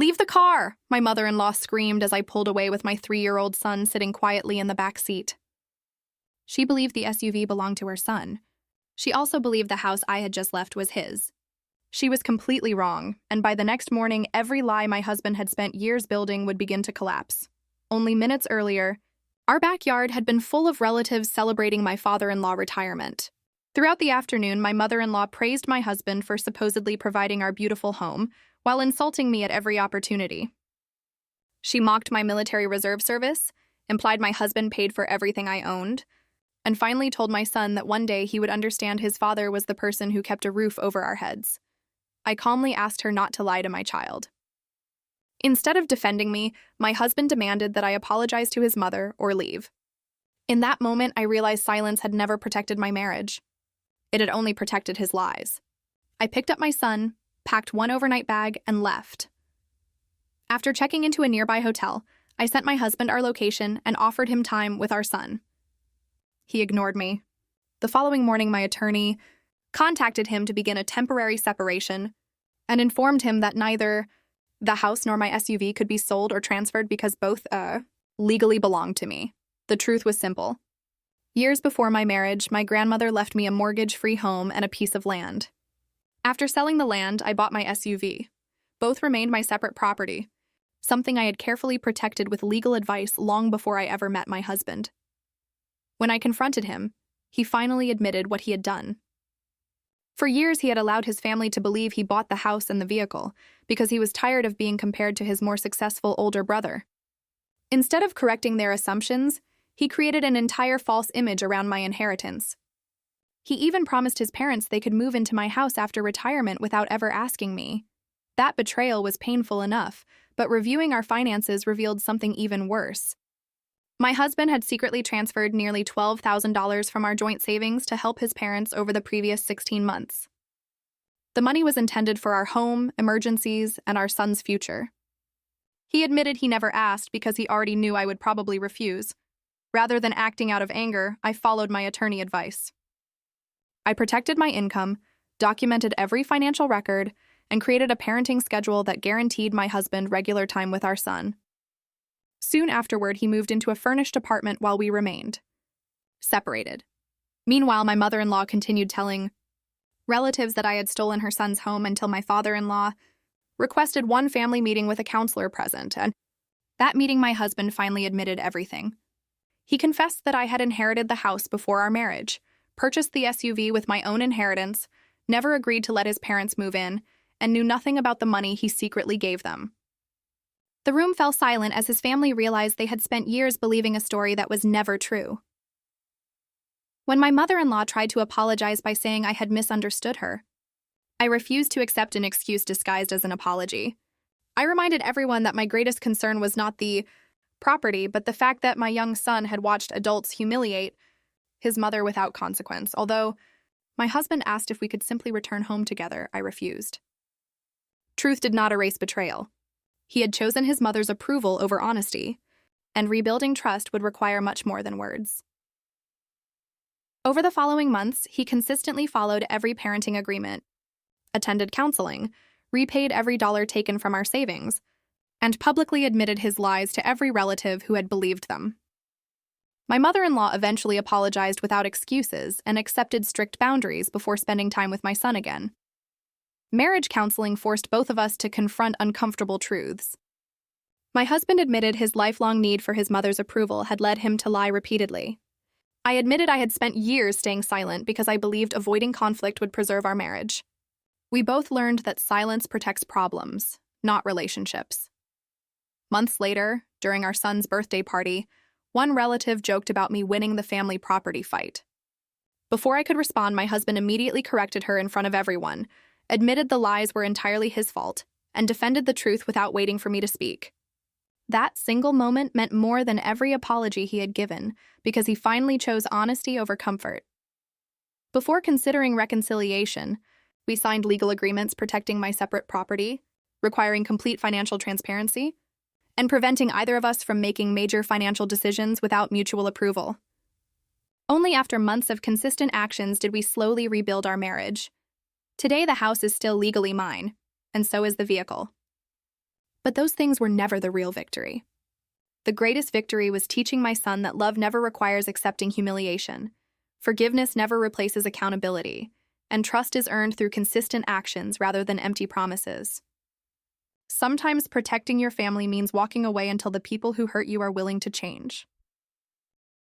"Leave the car!" my mother-in-law screamed as I pulled away with my 3-year-old son sitting quietly in the back seat. She believed the SUV belonged to her son. She also believed the house I had just left was his. She was completely wrong, and by the next morning, every lie my husband had spent years building would begin to collapse. Only minutes earlier, our backyard had been full of relatives celebrating my father-in-law retirement. Throughout the afternoon, my mother-in-law praised my husband for supposedly providing our beautiful home, while insulting me at every opportunity. She mocked my military reserve service, implied my husband paid for everything I owned, and finally told my son that one day he would understand his father was the person who kept a roof over our heads. I calmly asked her not to lie to my child. Instead of defending me, my husband demanded that I apologize to his mother or leave. In that moment, I realized silence had never protected my marriage. It had only protected his lies. I picked up my son, packed one overnight bag, and left. After checking into a nearby hotel, I sent my husband our location and offered him time with our son. He ignored me. The following morning, my attorney contacted him to begin a temporary separation and informed him that neither the house nor my SUV could be sold or transferred because both, legally belonged to me. The truth was simple. Years before my marriage, my grandmother left me a mortgage-free home and a piece of land. After selling the land, I bought my SUV. Both remained my separate property, something I had carefully protected with legal advice long before I ever met my husband. When I confronted him, he finally admitted what he had done. For years, he had allowed his family to believe he bought the house and the vehicle because he was tired of being compared to his more successful older brother. Instead of correcting their assumptions, he created an entire false image around my inheritance. He even promised his parents they could move into my house after retirement without ever asking me. That betrayal was painful enough, but reviewing our finances revealed something even worse. My husband had secretly transferred nearly $12,000 from our joint savings to help his parents over the previous 16 months. The money was intended for our home, emergencies, and our son's future. He admitted he never asked because he already knew I would probably refuse. Rather than acting out of anger, I followed my attorney advice. I protected my income, documented every financial record, and created a parenting schedule that guaranteed my husband regular time with our son. Soon afterward, he moved into a furnished apartment while we remained separated. Meanwhile, my mother-in-law continued telling relatives that I had stolen her son's home until my father-in-law requested one family meeting with a counselor present, and that meeting my husband finally admitted everything. He confessed that I had inherited the house before our marriage, purchased the SUV with my own inheritance, never agreed to let his parents move in, and knew nothing about the money he secretly gave them. The room fell silent as his family realized they had spent years believing a story that was never true. When my mother-in-law tried to apologize by saying I had misunderstood her, I refused to accept an excuse disguised as an apology. I reminded everyone that my greatest concern was not the property, but the fact that my young son had watched adults humiliate his mother without consequence. Although my husband asked if we could simply return home together, I refused. Truth did not erase betrayal. He had chosen his mother's approval over honesty, and rebuilding trust would require much more than words. Over the following months, he consistently followed every parenting agreement, attended counseling, repaid every dollar taken from our savings, and publicly admitted his lies to every relative who had believed them. My mother-in-law eventually apologized without excuses and accepted strict boundaries before spending time with my son again. Marriage counseling forced both of us to confront uncomfortable truths. My husband admitted his lifelong need for his mother's approval had led him to lie repeatedly. I admitted I had spent years staying silent because I believed avoiding conflict would preserve our marriage. We both learned that silence protects problems, not relationships. Months later, during our son's birthday party, one relative joked about me winning the family property fight. Before I could respond, my husband immediately corrected her in front of everyone, admitted the lies were entirely his fault, and defended the truth without waiting for me to speak. That single moment meant more than every apology he had given, because he finally chose honesty over comfort. Before considering reconciliation, we signed legal agreements protecting my separate property, requiring complete financial transparency, and preventing either of us from making major financial decisions without mutual approval. Only after months of consistent actions did we slowly rebuild our marriage. Today, the house is still legally mine, and so is the vehicle. But those things were never the real victory. The greatest victory was teaching my son that love never requires accepting humiliation, forgiveness never replaces accountability, and trust is earned through consistent actions rather than empty promises. Sometimes protecting your family means walking away until the people who hurt you are willing to change.